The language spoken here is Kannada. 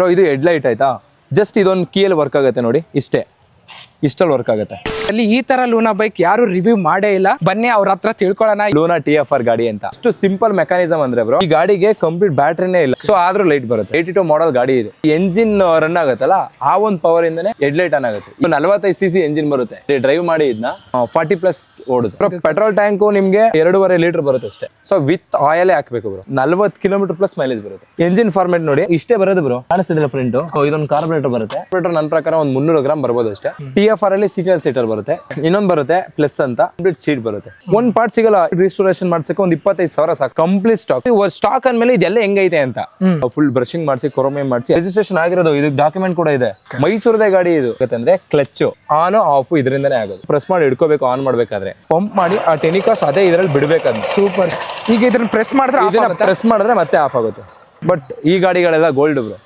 ಬ್ರೋ ಇದು ಹೆಡ್ಲೈಟ್ ಆಯ್ತಾ, ಜಸ್ಟ್ ಇದೊಂದು ಕೀಯಲ್ಲಿ ವರ್ಕ್ ಆಗುತ್ತೆ ನೋಡಿ, ಇಷ್ಟಲ್ಲಿ ವರ್ಕ್ ಆಗುತ್ತೆ. ಅಲ್ಲಿ ಈ ತರ ಲೂನಾ ಬೈಕ್ ಯಾರು ರಿವ್ಯೂ ಮಾಡೇ ಇಲ್ಲ, ಬನ್ನಿ ಅವ್ರ ಹತ್ರ ತಿಳ್ಕೊಳ್ಳೋಣ. ಲೂನಾ TFR ಗಾಡಿ ಅಂತ ಅಷ್ಟು ಸಿಂಪಲ್ ಮೆಕ್ಯಾನಿಸಮ್ ಅಂದ್ರೆ ಬ್ರೋ, ಈ ಗಾಡಿಗೆ ಕಂಪ್ಲೀಟ್ ಬ್ಯಾಟ್ರಿನೇ ಇಲ್ಲ, ಸೊ ಆದ್ರೂ ಲೈಟ್ ಬರುತ್ತೆ. 82 ಮಾಡಲ್ ಗಾಡಿ ಇದೆ. ಎಂಜಿನ್ ರನ್ ಆಗುತ್ತಲ್ಲ, ಆ ಒಂದು ಪವರ್ ಇಂದನೇ ಹೆಡ್ಲೈಟ್ ಆನ್ ಆಗುತ್ತೆ. 45 cc ಎಂಜಿನ್ ಬರುತ್ತೆ. ಡ್ರೈವ್ ಮಾಡಿ ಇದನ್ನ 40+ ಓಡುತ್ತೆ. ಪೆಟ್ರೋಲ್ ಟ್ಯಾಂಕು ನಿಮ್ಗೆ 2.5 ಲೀಟರ್ ಬರುತ್ತೆ ಅಷ್ಟೇ. ಸೊ ವಿತ್ ಆಯಿಲ್ ಹಾಕ್ಬೇಕು ಬ್ರೋ, 40 km+ ಮೈಲೇಜ್ ಬರುತ್ತೆ. ಎಂಜಿನ್ ಫಾರ್ಮೆಟ್ ನೋಡಿ ಇಷ್ಟೇ ಬರುತ್ತೆ ಬ್ರೋ, ಕಾಣಿಸ್ತಿದಿಲ್ಲ ಫ್ರಂಟ್. ಇದೊಂದು ಕಾರ್ಬೋರೇಟರ್ ಬರುತ್ತೆ. ಕಾರ್ಬೋರೇಟರ್ ನನ್ನ ಪ್ರಕಾರ ಒಂದು 300 ಗ್ರಾಮ್ ಬರ್ಬೋದು ಅಷ್ಟೇ. TFR ಅಲ್ಲಿ ಸೀಟರ್ ಬರುತ್ತೆ, ಇನ್ನೊಂದು ಬರುತ್ತೆ ಪ್ಲಸ್ ಅಂತ ಕಂಪ್ಲೀಟ್ ಸೀಟ್ ಬರುತ್ತೆ. ಒಂದ್ ಪಾರ್ಟ್ ಸಿಗಲ್ಲ, ರಿಸ್ಟೋರೇಷನ್ ಮಾಡ್ಸಕ್ಕೆ ಒಂದು 25,000 ಸಾಕು. ಕಂಪ್ಲೀಟ್ ಸ್ಟಾಕ್ ಅಂದ್ಮೇಲೆ ಇದೆಲ್ಲ ಹೆಂಗೈತೆ ಅಂತ ಫುಲ್ ಬ್ರಷಿಂಗ್ ಮಾಡಿಸಿ, ಕೊರೋಮಿಯಂ ಮಾಡಿಸಿ ರಿಜಿಸ್ಟ್ರೇಷನ್ ಆಗಿರೋದು. ಇದಕ್ಕೆ ಡಾಕ್ಯುಮೆಂಟ್ ಕೂಡ ಇದೆ. ಮೈಸೂರದೇ ಗಾಡಿ ಇದು. ಯಾಕಂದ್ರೆ ಕ್ಲಚ್ ಆನ್ ಆಫ್ ಇದರಿಂದನೇ ಆಗೋದು. ಪ್ರೆಸ್ ಮಾಡಿ ಹಿಡ್ಕೋಬೇಕು ಆನ್ ಮಾಡ್ಬೇಕಾದ್ರೆ, ಪಂಪ್ ಮಾಡಿ ಆ ಟೆನಿಕಾಸ್ ಅದೇ ಇದ್ರಲ್ಲಿ ಬಿಡ್ಬೇಕಾದ್ರೆ. ಸೂಪರ್. ಈಗ ಇದನ್ನ ಪ್ರೆಸ್ ಮಾಡಿದ್ರೆ ಪ್ರೆಸ್ ಮಾಡಿದ್ರೆ ಮತ್ತೆ ಆಫ್ ಆಗುತ್ತೆ. ಬಟ್ ಈ ಗಾಡಿಗಳೆಲ್ಲ ಗೋಲ್ಡ್ ಬ್ರೋ.